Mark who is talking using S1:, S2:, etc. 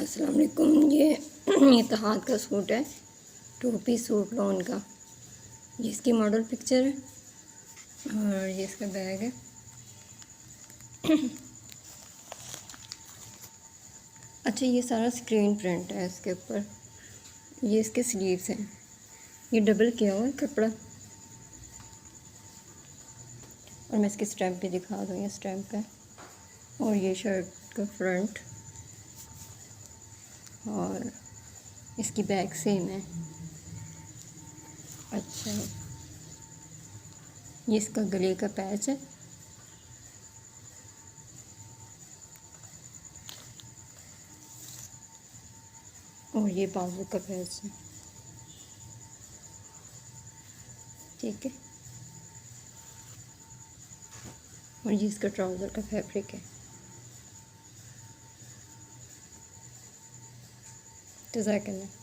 S1: अस्सलाम वालेकुम। ये इत्तेहाद का सूट है, 2 पीस सूट लॉन का, जिसकी मॉडल पिक्चर है और ये इसका बैग है। अच्छा, ये सारा स्क्रीन प्रिंट है इसके ऊपर। ये इसके स्लीव्स हैं, ये डबल किया हुआ है कपड़ा। और मैं इसकी स्टैम्प भी दिखा दूँ, ये स्टैम्प है। और ये शर्ट का फ्रंट और इसकी बैक सेम है। अच्छा, ये इसका गले का पैच है। और ये बाजू का पैच है। ठीक है। और ये इसका ट्राउज़र का फैब्रिक है। जज़ाकल्लाह।